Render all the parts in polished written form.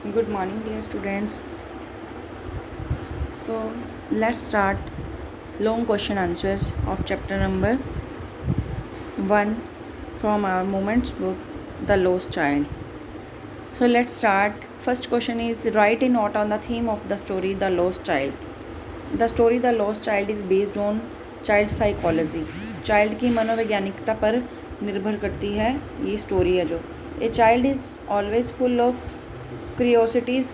Good morning, dear students. So, let's start long question answers of chapter number 1 from our Moments book, The Lost Child. So, let's start. First question is write a note on the theme of the story, The Lost Child. The story The Lost Child is based on child psychology. Child की मनोवैज्ञानिकता पर निर्भर करती है ये story है जो a child is always full of curiosities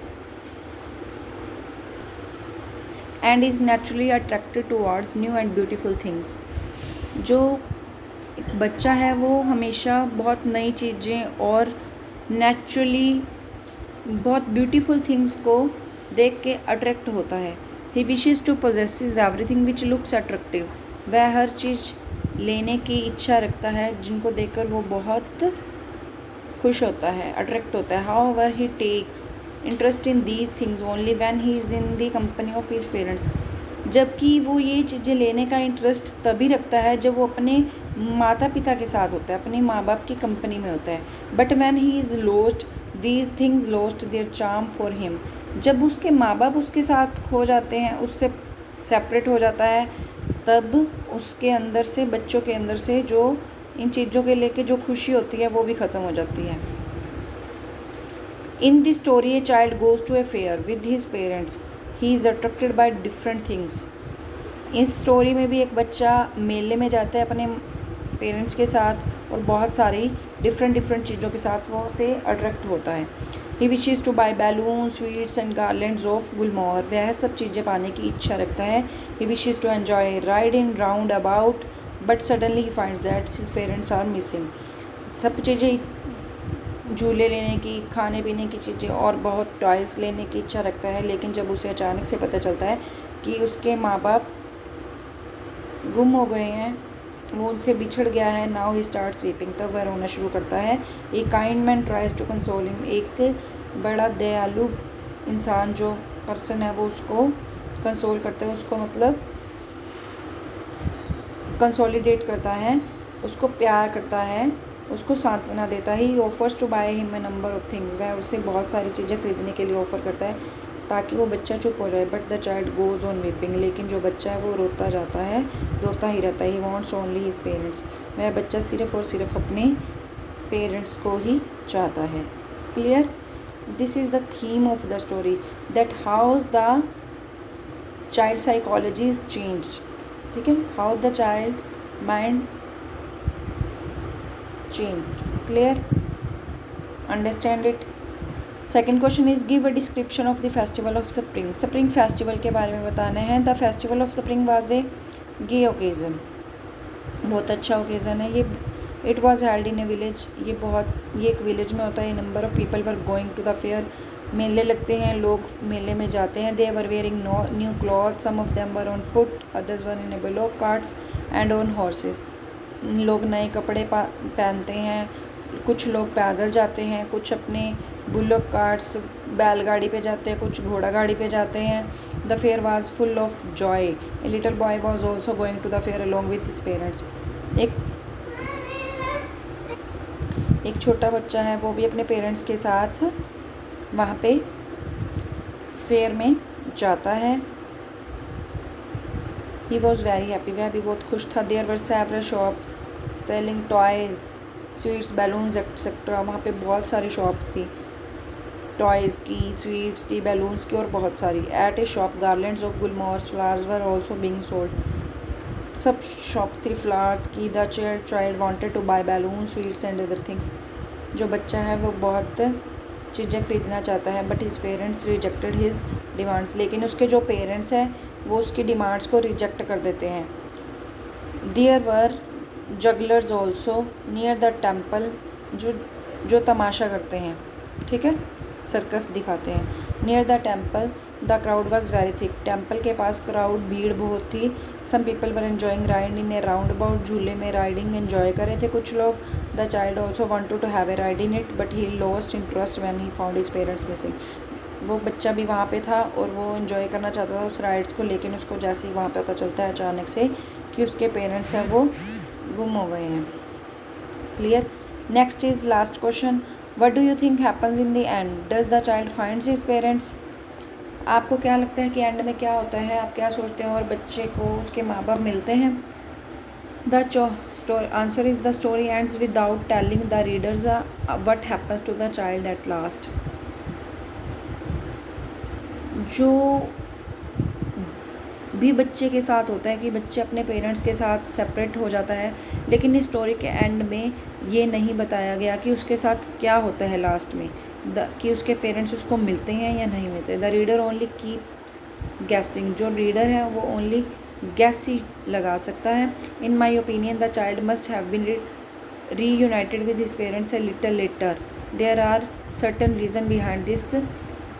and is naturally attracted towards new and beautiful things. जो एक बच्चा है वो हमेशा बहुत नई चीज़ें और नेचुरली बहुत ब्यूटीफुल थिंग्स को देख के अट्रैक्ट होता है। He wishes to possesses everything which looks attractive. वह हर चीज़ लेने की इच्छा रखता है जिनको देखकर वो बहुत खुश होता है, अट्रैक्ट होता है। However he takes interest in these things only when he is in the company of his parents. जबकि वो ये चीज़ें लेने का इंटरेस्ट तभी रखता है जब वो अपने माता पिता के साथ होता है, अपने माँ बाप की कंपनी में होता है। But when he is lost these things lost their charm for him. जब उसके माँ बाप उसके साथ खो जाते हैं, उससे सेपरेट हो जाता है, तब उसके अंदर से, बच्चों के अंदर से जो इन चीज़ों के लेके जो खुशी होती है वो भी ख़त्म हो जाती है। In this story a child goes to a fair with his parents. He is attracted by different things. इस स्टोरी में भी एक बच्चा मेले में जाता है अपने पेरेंट्स के साथ और बहुत सारी डिफरेंट चीज़ों के साथ वो से अट्रैक्ट होता है। He wishes to buy balloon sweets and garlands of gulmohar. वह सब चीज़ें पाने की इच्छा रखता है। He wishes to enjoy ride in round about but suddenly he finds that his parents are missing. सब चीज़ें, झूले लेने की, खाने पीने की चीज़ें और बहुत टॉयज़ लेने की इच्छा रखता है, लेकिन जब उसे अचानक से पता चलता है कि उसके माँ बाप गुम हो गए हैं, वो उनसे बिछड़ गया है, नाउ ही स्टार्ट स्वीपिंग, तब वह रोना शुरू करता है। A kind man tries to console him. एक बड़ा दयालु इंसान जो पर्सन है वो उसको कंसोल करता है, उसको मतलब कंसोलिडेट करता है, उसको प्यार करता है, उसको सांत्वना देता है। He offers to buy him a number of things. वह उसे बहुत सारी चीज़ें खरीदने के लिए ऑफ़र करता है ताकि वो बच्चा चुप हो जाए। But the child goes on weeping. लेकिन जो बच्चा है वो रोता जाता है, रोता ही रहता है। He wants only his parents. वह बच्चा सिर्फ़ और सिर्फ अपने पेरेंट्स को ही चाहता है। Clear? This is the theme of the story that how the child psychology is change. ठीक है, how the child mind change. Clear? Understand it? Second question is give a description of the festival of spring. Spring festival के बारे में बताना है। The festival of spring was a gay occasion. बहुत अच्छा occasion है ये। It was held in a village. ये एक विलेज में होता है। Number of people were going to the fair. मेले लगते हैं, लोग मेले में जाते हैं। They were wearing new cloth, some of them were on foot, others were in a bullock carts and on horses. लोग नए कपड़े पहनते हैं, कुछ लोग पैदल जाते हैं, कुछ अपने बुलॉक कार्ट्स बैलगाड़ी पे जाते हैं, कुछ घोड़ा गाड़ी पे जाते हैं। The fair was full of joy. A little boy was also going to the fair along with his parents. एक छोटा बच्चा है, वो भी अपने पेरेंट्स के साथ वहाँ पे फेयर में जाता है। He was very happy. वह भी बहुत खुश था। There were several shops selling toys sweets balloons etcetera. वहाँ पे बहुत सारी शॉप्स थी, टॉयज़ की, स्वीट्स की, बैलून्स की और बहुत सारी। At a shop garlands of gulmohars flowers were also being sold. सब शॉप थी फ्लावर्स की। The child wanted to buy balloon sweets and other things. जो बच्चा है वो बहुत चीज़ें खरीदना चाहता है, but his parents rejected his demands. लेकिन उसके जो पेरेंट्स हैं वो उसकी डिमांड्स को रिजेक्ट कर देते हैं। There were jugglers also near the temple. जो तमाशा करते हैं, ठीक है, सर्कस दिखाते हैं। Near the temple the crowd was very thick. Temple के पास क्राउड, भीड़ बहुत थी। Some people were enjoying ride in a roundabout. झूले में राइडिंग एन्जॉय कर रहे थे कुछ लोग। The child also wanted to have a ride in it but he lost interest when he found his parents missing. वो बच्चा भी वहाँ पे था और वो एंजॉय करना चाहता था उस राइड्स को, लेकिन उसको जैसे ही वहाँ पे पता चलता है अचानक से कि उसके पेरेंट्स हैं वो गुम हो गए हैं। Clear? Next is last question. What do you think happens in the end? Does the child finds his parents? आपको क्या लगता है कि एंड में क्या होता है, आप क्या सोचते हैं, और बच्चे को उसके माँ बाप मिलते हैं? The answer is the story ends without telling the readers what happens to the child at last. जो भी बच्चे के साथ होता है कि बच्चे अपने पेरेंट्स के साथ सेपरेट हो जाता है, लेकिन इस स्टोरी के एंड में ये नहीं बताया गया कि उसके साथ क्या होता है लास्ट में, कि उसके पेरेंट्स उसको मिलते हैं या नहीं मिलते। The reader only keeps guessing, जो रीडर है वो ओनली गैस ही लगा सकता है। In my opinion the child must have been reunited with his parents a little later. There are certain reasons behind this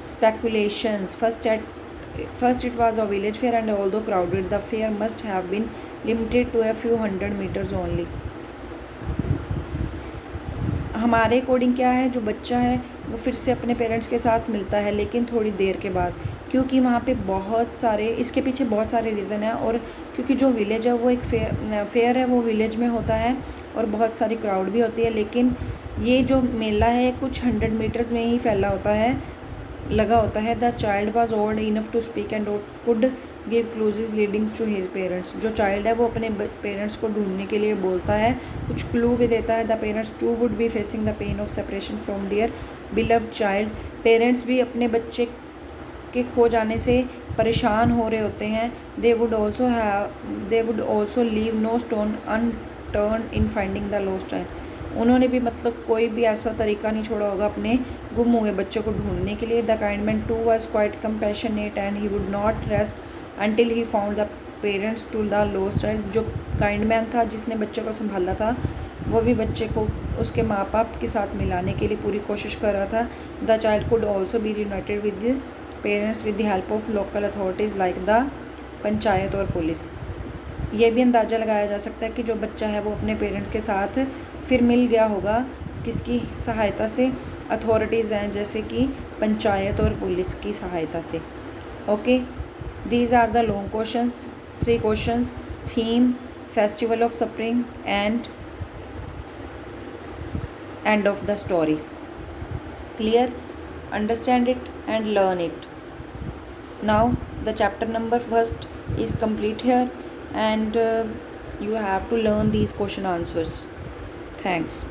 speculations. First it was a village fair, and although crowded, the fair must have been limited to a few hundred meters only. हमारे according क्या है, जो बच्चा है वो फिर से अपने पेरेंट्स के साथ मिलता है, लेकिन थोड़ी देर के बाद, क्योंकि वहाँ पे बहुत सारे, इसके पीछे बहुत सारे रीज़न है, और क्योंकि जो विलेज है वो एक फेयर है, वो विलेज में होता है और बहुत सारी क्राउड भी होती है। लेकिन ये जो मेला है कुछ 100 मीटर्स में ही फैला होता है, लगा होता है। The child was old enough to speak and could give clues leading to his parents. जो चाइल्ड है वो अपने पेरेंट्स को ढूंढने के लिए बोलता है, कुछ क्लू भी देता है। The parents too would be facing the pain of separation from their beloved child. Parents भी अपने बच्चे के खो जाने से परेशान हो रहे होते हैं। They would also leave no stone unturned in finding the lost child. उन्होंने भी मतलब कोई भी ऐसा तरीका नहीं छोड़ा होगा अपने गुम हुए बच्चे को ढूंढने के लिए। The kind man too was quite compassionate and he would not rest until he found the parents to the lost child. जो काइंड मैन था, जिसने बच्चे को संभाला था, वो भी बच्चे को उसके माँ बाप के साथ मिलाने के लिए पूरी कोशिश कर रहा था। The child could also be reunited with parents with the help of local authorities like the panchayat और पुलिस। ये भी अंदाज़ा लगाया जा सकता है कि जो बच्चा है वो अपने पेरेंट्स के साथ फिर मिल गया होगा, किसकी सहायता से, अथॉरिटीज़ हैं जैसे कि पंचायत और पुलिस की सहायता से। Okay, these are the long questions, 3 questions, theme, festival of spring and end of the story. Clear? Understand it and learn it. Now the chapter number 1 is complete here, and you have to learn these question answers. Thanks.